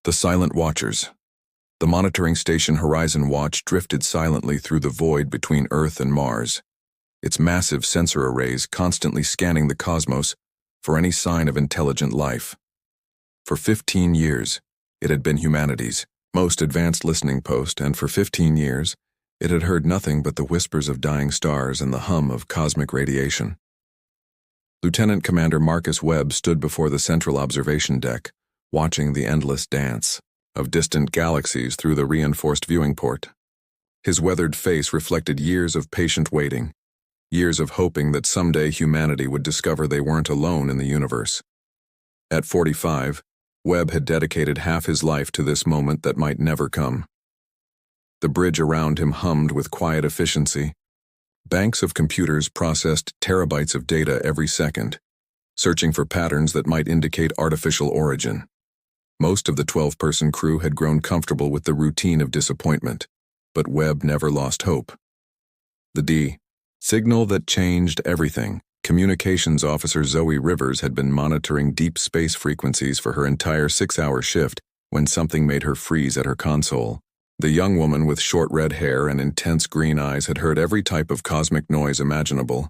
The Silent Watchers. The monitoring station Horizon Watch drifted silently through the void between Earth and Mars, its massive sensor arrays constantly scanning the cosmos for any sign of intelligent life. For 15 years, it had been humanity's most advanced listening post, and for 15 years, it had heard nothing but the whispers of dying stars and the hum of cosmic radiation. Lieutenant Commander Marcus Webb stood before the central observation deck, watching the endless dance of distant galaxies through the reinforced viewing port. His weathered face reflected years of patient waiting, years of hoping that someday humanity would discover they weren't alone in the universe. At 45, Webb had dedicated half his life to this moment that might never come. The bridge around him hummed with quiet efficiency. Banks of computers processed terabytes of data every second, searching for patterns that might indicate artificial origin. Most of the 12-person crew had grown comfortable with the routine of disappointment, but Webb never lost hope. The D signal that changed everything. Communications officer Zoe Rivers had been monitoring deep space frequencies for her entire 6-hour shift when something made her freeze at her console. The young woman with short red hair and intense green eyes had heard every type of cosmic noise imaginable.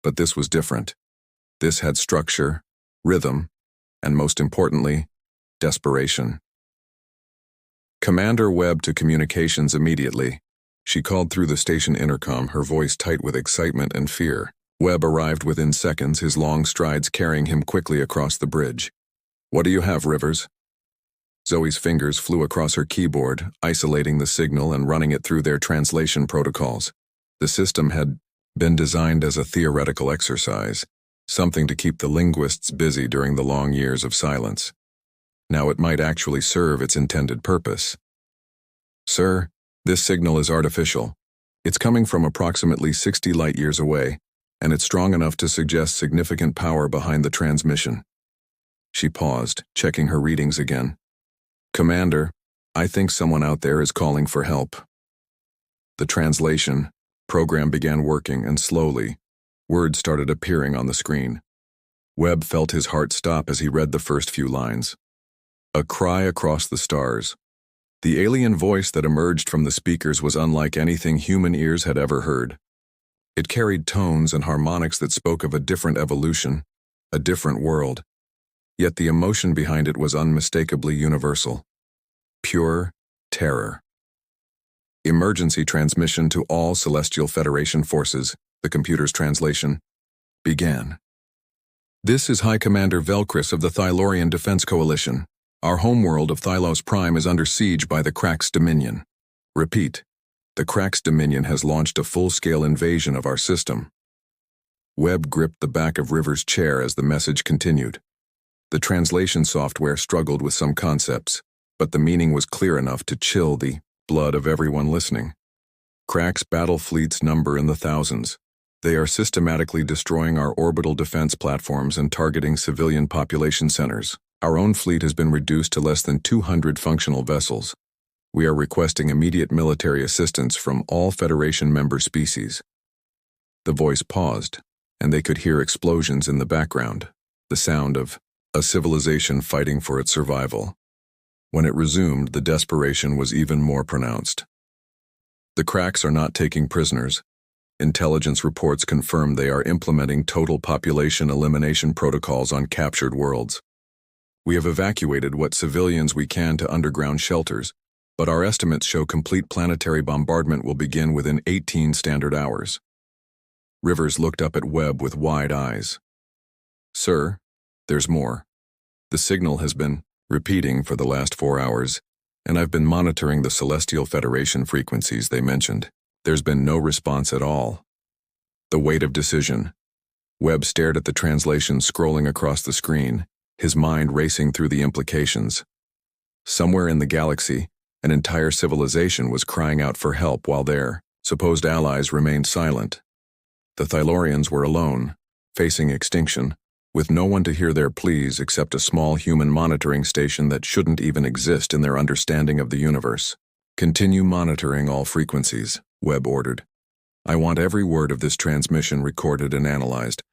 But this was different. This had structure, rhythm, and most importantly, desperation. Commander Webb to communications immediately. She called through the station intercom, her voice tight with excitement and fear. Webb arrived within seconds, his long strides carrying him quickly across the bridge. "What do you have, Rivers?" Zoe's fingers flew across her keyboard, isolating the signal and running it through their translation protocols. The system had been designed as a theoretical exercise, something to keep the linguists busy during the long years of silence. Now it might actually serve its intended purpose. "Sir, this signal is artificial. It's coming from approximately 60 light-years away, and it's strong enough to suggest significant power behind the transmission." She paused, checking her readings again. "Commander, I think someone out there is calling for help." The translation program began working, and slowly, words started appearing on the screen. Webb felt his heart stop as he read the first few lines. A cry across the stars. The alien voice that emerged from the speakers was unlike anything human ears had ever heard. It carried tones and harmonics that spoke of a different evolution, a different world. Yet the emotion behind it was unmistakably universal. Pure terror. "Emergency transmission to all Celestial Federation forces," the computer's translation began. "This is High Commander Velcris of the Thylorian Defense Coalition. Our homeworld of Thylos Prime is under siege by the Krax Dominion. Repeat. The Krax Dominion has launched a full-scale invasion of our system." Webb gripped the back of Rivers' chair as the message continued. The translation software struggled with some concepts, but the meaning was clear enough to chill the blood of everyone listening. Krax battle fleets number in the thousands. They are systematically destroying our orbital defense platforms and targeting civilian population centers. Our own fleet has been reduced to less than 200 functional vessels. We are requesting immediate military assistance from all Federation member species. The voice paused, and they could hear explosions in the background, the sound of a civilization fighting for its survival. When it resumed, the desperation was even more pronounced. "The Krax are not taking prisoners. Intelligence reports confirm they are implementing total population elimination protocols on captured worlds. We have evacuated what civilians we can to underground shelters, but our estimates show complete planetary bombardment will begin within 18 standard hours." Rivers looked up at Webb with wide eyes. "Sir, there's more. The signal has been repeating for the last 4 hours, and I've been monitoring the Celestial Federation frequencies they mentioned. There's been no response at all." The weight of decision. Webb stared at the translation scrolling across the screen, his mind racing through the implications. Somewhere in the galaxy, an entire civilization was crying out for help while their supposed allies remained silent. The Thylorians were alone, facing extinction, with no one to hear their pleas except a small human monitoring station that shouldn't even exist in their understanding of the universe. "Continue monitoring all frequencies," Webb ordered. "I want every word of this transmission recorded and analyzed.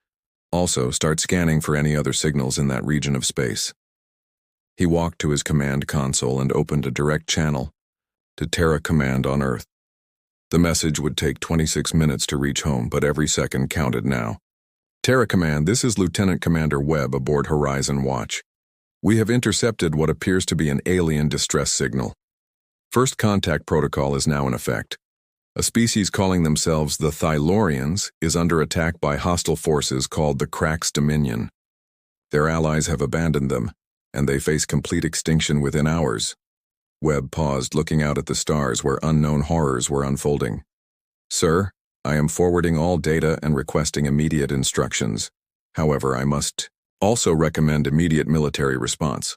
Also, start scanning for any other signals in that region of space." He walked to his command console and opened a direct channel to Terra Command on Earth. The message would take 26 minutes to reach home, but every second counted now. Terra Command, this is Lieutenant Commander Webb aboard Horizon Watch. We have intercepted what appears to be an alien distress signal. First contact protocol is now in effect. A species calling themselves the Thylaurians is under attack by hostile forces called the Crax Dominion. Their allies have abandoned them, and they face complete extinction within hours. Webb paused, looking out at the stars where unknown horrors were unfolding. Sir, I am forwarding all data and requesting immediate instructions. However, I must also recommend immediate military response.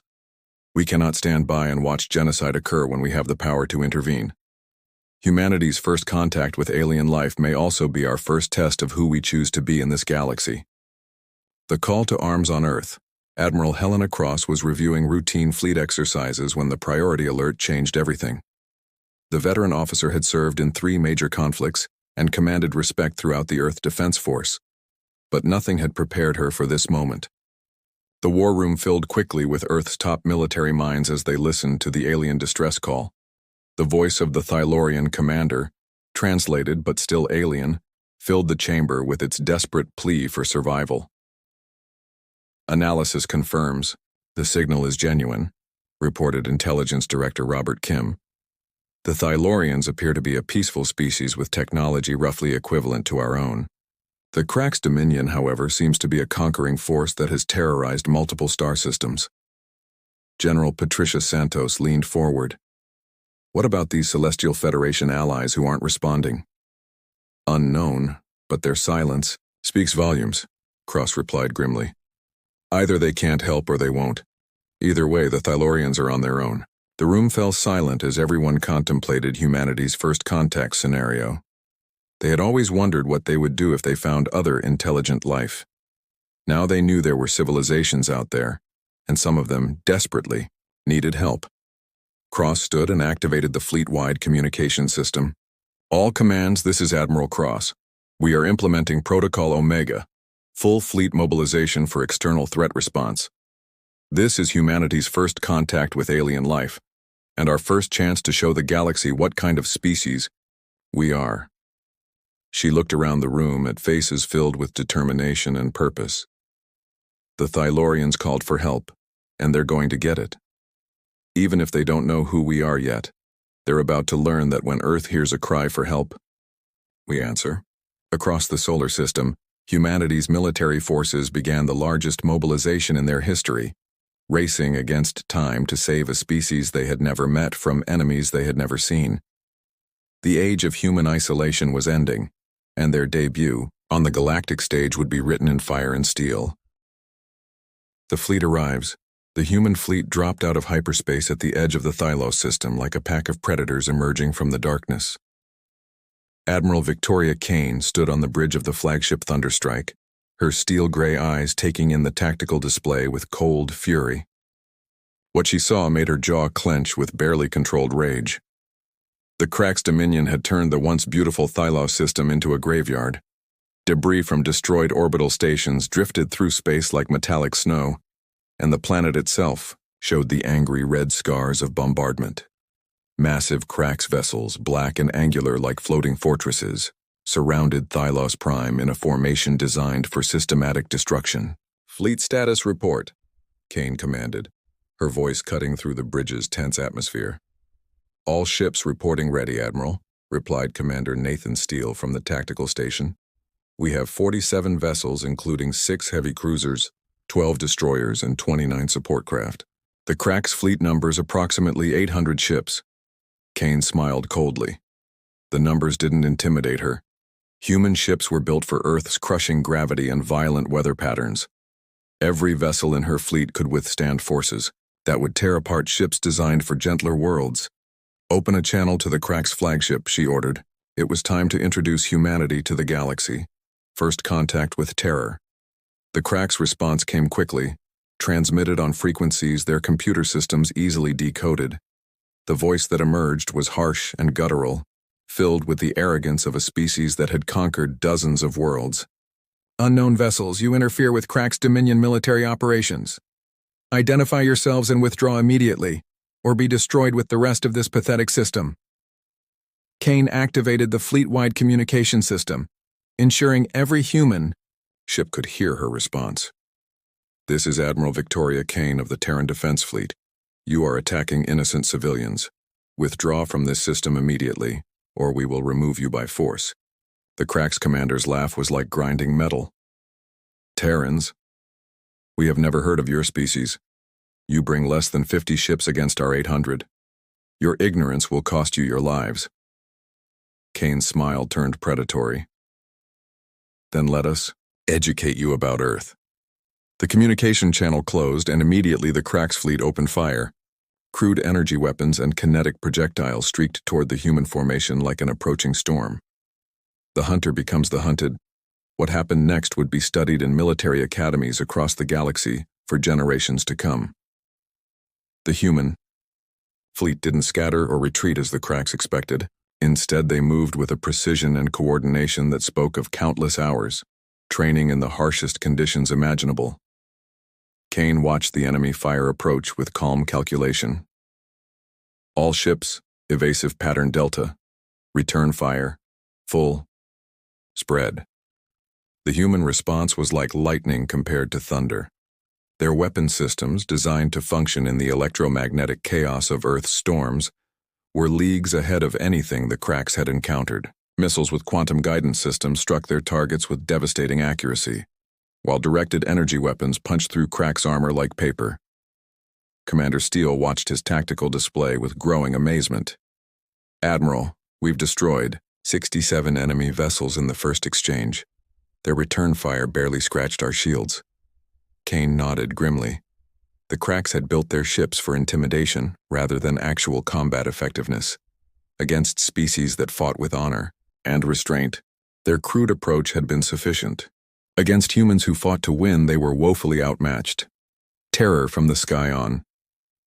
We cannot stand by and watch genocide occur when we have the power to intervene. Humanity's first contact with alien life may also be our first test of who we choose to be in this galaxy. The call to arms on Earth. Admiral Helena Cross was reviewing routine fleet exercises when the priority alert changed everything. The veteran officer had served in 3 major conflicts and commanded respect throughout the Earth Defense Force. But nothing had prepared her for this moment. The war room filled quickly with Earth's top military minds as they listened to the alien distress call. The voice of the Thylaurian commander, translated but still alien, filled the chamber with its desperate plea for survival. Analysis confirms the signal is genuine, reported Intelligence Director Robert Kim. The Thylaurians appear to be a peaceful species with technology roughly equivalent to our own. The Crax Dominion, however, seems to be a conquering force that has terrorized multiple star systems. General Patricia Santos leaned forward. What about these Celestial Federation allies who aren't responding? Unknown, but their silence speaks volumes, Cross replied grimly. Either they can't help or they won't. Either way, the Thylaurians are on their own. The room fell silent as everyone contemplated humanity's first contact scenario. They had always wondered what they would do if they found other intelligent life. Now they knew there were civilizations out there, and some of them, desperately, needed help. Cross stood and activated the fleet-wide communication system. All commands, this is Admiral Cross. We are implementing Protocol Omega, full fleet mobilization for external threat response. This is humanity's first contact with alien life, and our first chance to show the galaxy what kind of species we are. She looked around the room at faces filled with determination and purpose. The Thylaurians called for help, and they're going to get it. Even if they don't know who we are yet, they're about to learn that when Earth hears a cry for help, we answer. Across the solar system, humanity's military forces began the largest mobilization in their history, racing against time to save a species they had never met from enemies they had never seen. The age of human isolation was ending, and their debut on the galactic stage would be written in fire and steel. The fleet arrives. The human fleet dropped out of hyperspace at the edge of the Thylos system like a pack of predators emerging from the darkness. Admiral Victoria Kane stood on the bridge of the flagship Thunderstrike, her steel-gray eyes taking in the tactical display with cold fury. What she saw made her jaw clench with barely controlled rage. The Crax Dominion had turned the once beautiful Thylos system into a graveyard. Debris from destroyed orbital stations drifted through space like metallic snow, and the planet itself showed the angry red scars of bombardment. Massive Crax vessels, black and angular like floating fortresses, surrounded Thylos Prime in a formation designed for systematic destruction. Fleet status report, Kane commanded, her voice cutting through the bridge's tense atmosphere. All ships reporting ready, Admiral, replied Commander Nathan Steele from the tactical station. We have 47 vessels, including 6 heavy cruisers, 12 destroyers, and 29 support craft. The Crax fleet numbers approximately 800 ships. Kane smiled coldly. The numbers didn't intimidate her. Human ships were built for Earth's crushing gravity and violent weather patterns. Every vessel in her fleet could withstand forces that would tear apart ships designed for gentler worlds. Open a channel to the Crax flagship, she ordered. It was time to introduce humanity to the galaxy. First contact with terror. The Crax response came quickly, transmitted on frequencies their computer systems easily decoded. The voice that emerged was harsh and guttural, filled with the arrogance of a species that had conquered dozens of worlds. Unknown vessels, you interfere with Crax Dominion military operations. Identify yourselves and withdraw immediately, or be destroyed with the rest of this pathetic system. Kane activated the fleet-wide communication system, ensuring every human ship could hear her response. This is Admiral Victoria Kane of the Terran Defense Fleet. You are attacking innocent civilians. Withdraw from this system immediately, or we will remove you by force. The Crack's commander's laugh was like grinding metal. Terrans? We have never heard of your species. You bring less than 50 ships against our 800. Your ignorance will cost you your lives. Kane's smile turned predatory. Then let us educate you about Earth. The communication channel closed, and immediately the Crack's fleet opened fire. Crude energy weapons and kinetic projectiles streaked toward the human formation like an approaching storm. The hunter becomes the hunted. What happened next would be studied in military academies across the galaxy for generations to come. The human fleet didn't scatter or retreat as the Cracks expected. Instead, they moved with a precision and coordination that spoke of countless hours, training in the harshest conditions imaginable. Kane watched the enemy fire approach with calm calculation. All ships, evasive pattern delta, return fire, full, spread. The human response was like lightning compared to thunder. Their weapon systems, designed to function in the electromagnetic chaos of Earth's storms, were leagues ahead of anything the Cracks had encountered. Missiles with quantum guidance systems struck their targets with devastating accuracy, while directed energy weapons punched through Crack's armor like paper. Commander Steele watched his tactical display with growing amazement. Admiral, we've destroyed 67 enemy vessels in the first exchange. Their return fire barely scratched our shields. Kane nodded grimly. The Cracks had built their ships for intimidation rather than actual combat effectiveness. Against species that fought with honor and restraint, their crude approach had been sufficient. Against humans who fought to win, they were woefully outmatched. Terror from the sky on.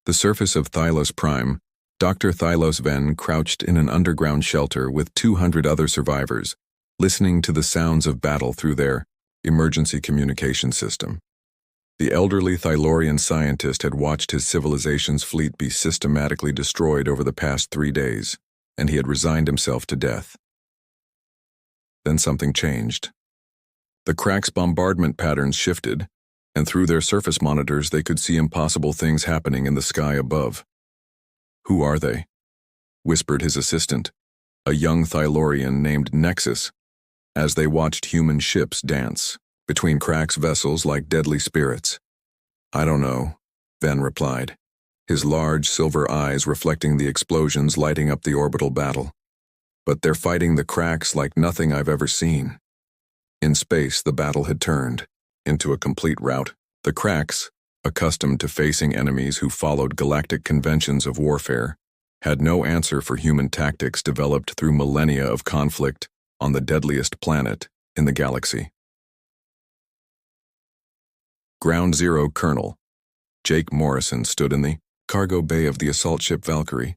The surface of Thylos Prime, Dr. Thylos Ven crouched in an underground shelter with 200 other survivors, listening to the sounds of battle through their emergency communication system. The elderly Thylorian scientist had watched his civilization's fleet be systematically destroyed over the past 3 days, and he had resigned himself to death. Then something changed. The Crack's bombardment patterns shifted, and through their surface monitors they could see impossible things happening in the sky above. "Who are they?" whispered his assistant, a young Thylorian named Nexus, as they watched human ships dance between Crack's vessels like deadly spirits. "I don't know," Ven replied, his large silver eyes reflecting the explosions lighting up the orbital battle. "But they're fighting the Cracks like nothing I've ever seen." In space, the battle had turned into a complete rout. The Cracks, accustomed to facing enemies who followed galactic conventions of warfare, had no answer for human tactics developed through millennia of conflict on the deadliest planet in the galaxy. Ground Zero Colonel Jake Morrison stood in the cargo bay of the assault ship Valkyrie,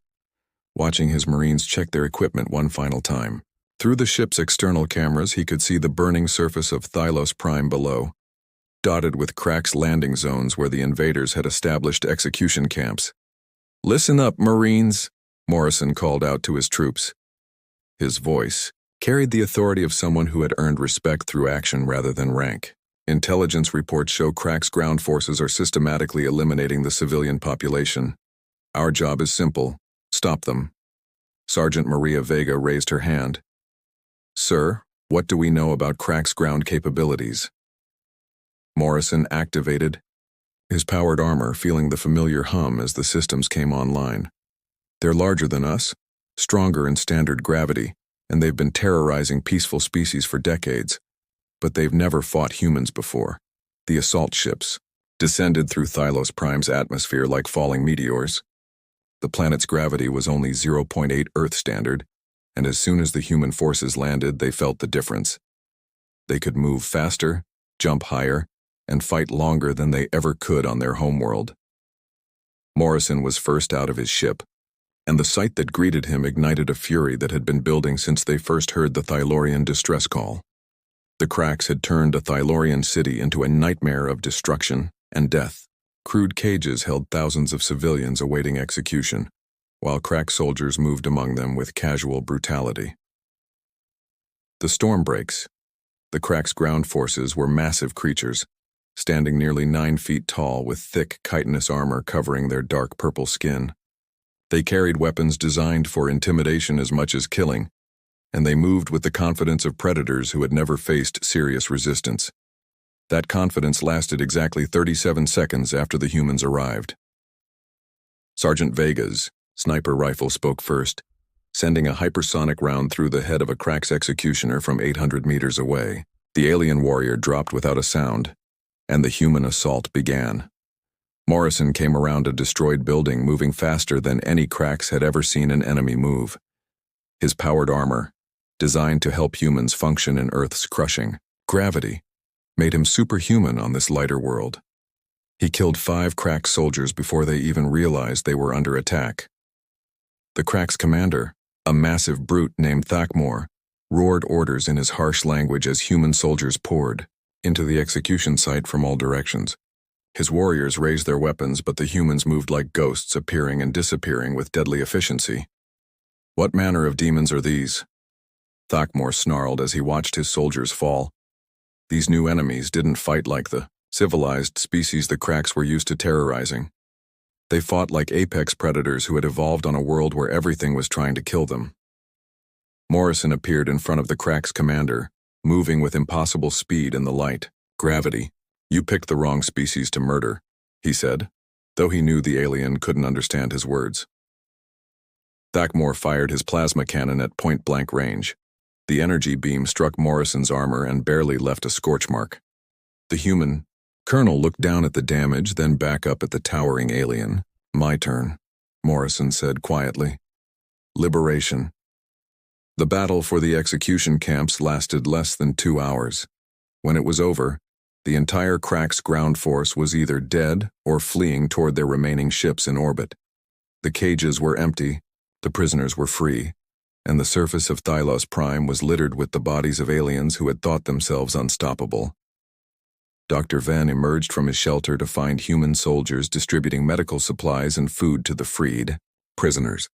watching his Marines check their equipment one final time. Through the ship's external cameras, he could see the burning surface of Thylos Prime below, dotted with Cracks landing zones where the invaders had established execution camps. "Listen up, Marines," Morrison called out to his troops. His voice carried the authority of someone who had earned respect through action rather than rank. Intelligence reports show Crack's ground forces are systematically eliminating the civilian population. Our job is simple: stop them. Sergeant Maria Vega raised her hand. "Sir, what do we know about Crack's ground capabilities?" Morrison activated his powered armor, feeling the familiar hum as the systems came online. "They're larger than us, stronger in standard gravity, and they've been terrorizing peaceful species for decades. But they've never fought humans before. The assault ships descended through Thylos Prime's atmosphere like falling meteors. The planet's gravity was only 0.8 Earth standard, and as soon as the human forces landed, they felt the difference. They could move faster, jump higher, and fight longer than they ever could on their homeworld. Morrison was first out of his ship, and the sight that greeted him ignited a fury that had been building since they first heard the Thylorian distress call. The Cracks had turned a Thylorian city into a nightmare of destruction and death. Crude cages held thousands of civilians awaiting execution, while crack soldiers moved among them with casual brutality. The storm breaks. The crack's ground forces were massive creatures, standing nearly 9 feet tall with thick, chitinous armor covering their dark purple skin. They carried weapons designed for intimidation as much as killing, and they moved with the confidence of predators who had never faced serious resistance. That confidence lasted exactly 37 seconds after the humans arrived. Sergeant Vega's sniper rifle spoke first, sending a hypersonic round through the head of a crack's executioner from 800 meters away. The alien warrior dropped without a sound, and the human assault began. Morrison came around a destroyed building, moving faster than any cracks had ever seen an enemy move. His powered armor, designed to help humans function in Earth's crushing gravity, made him superhuman on this lighter world. He killed 5 crack soldiers before they even realized they were under attack. The crack's commander, a massive brute named Thakmor, roared orders in his harsh language as human soldiers poured into the execution site from all directions. His warriors raised their weapons, but the humans moved like ghosts, appearing and disappearing with deadly efficiency. "What manner of demons are these?" Thakmor snarled as he watched his soldiers fall. These new enemies didn't fight like the civilized species the cracks were used to terrorizing. They fought like apex predators who had evolved on a world where everything was trying to kill them. Morrison appeared in front of the crack's commander, moving with impossible speed in the light. "Gravity. You picked the wrong species to murder," he said, though he knew the alien couldn't understand his words. Thakmor fired his plasma cannon at point-blank range. The energy beam struck Morrison's armor and barely left a scorch mark. The human colonel looked down at the damage, then back up at the towering alien. "My turn," Morrison said quietly. Liberation. The battle for the execution camps lasted less than 2 hours. When it was over, the entire crack's ground force was either dead or fleeing toward their remaining ships in orbit. The cages were empty, the prisoners were free, and the surface of Thylos Prime was littered with the bodies of aliens who had thought themselves unstoppable. Dr. Venn emerged from his shelter to find human soldiers distributing medical supplies and food to the freed prisoners.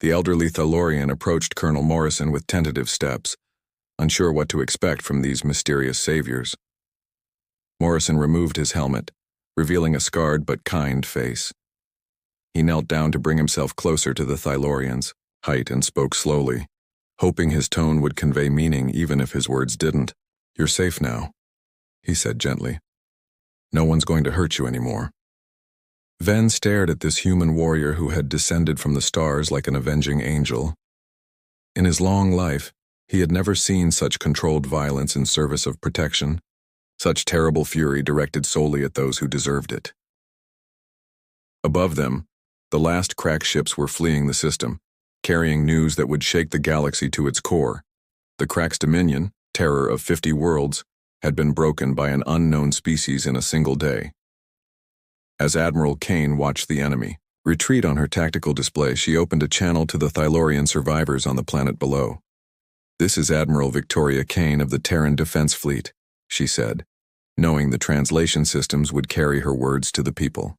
The elderly Thalorian approached Colonel Morrison with tentative steps, unsure what to expect from these mysterious saviors. Morrison removed his helmet, revealing a scarred but kind face. He knelt down to bring himself closer to the Thalorian's height and spoke slowly, hoping his tone would convey meaning even if his words didn't. "You're safe now," he said gently. "No one's going to hurt you anymore." Venn stared at this human warrior who had descended from the stars like an avenging angel. In his long life, he had never seen such controlled violence in service of protection, such terrible fury directed solely at those who deserved it. Above them, the last crack ships were fleeing the system, carrying news that would shake the galaxy to its core. The crack's dominion, terror of 50 worlds, had been broken by an unknown species in a single day. As Admiral Kane watched the enemy retreat on her tactical display, she opened a channel to the Thalorian survivors on the planet below. "This is Admiral Victoria Kane of the Terran Defense Fleet," she said, knowing the translation systems would carry her words to the people.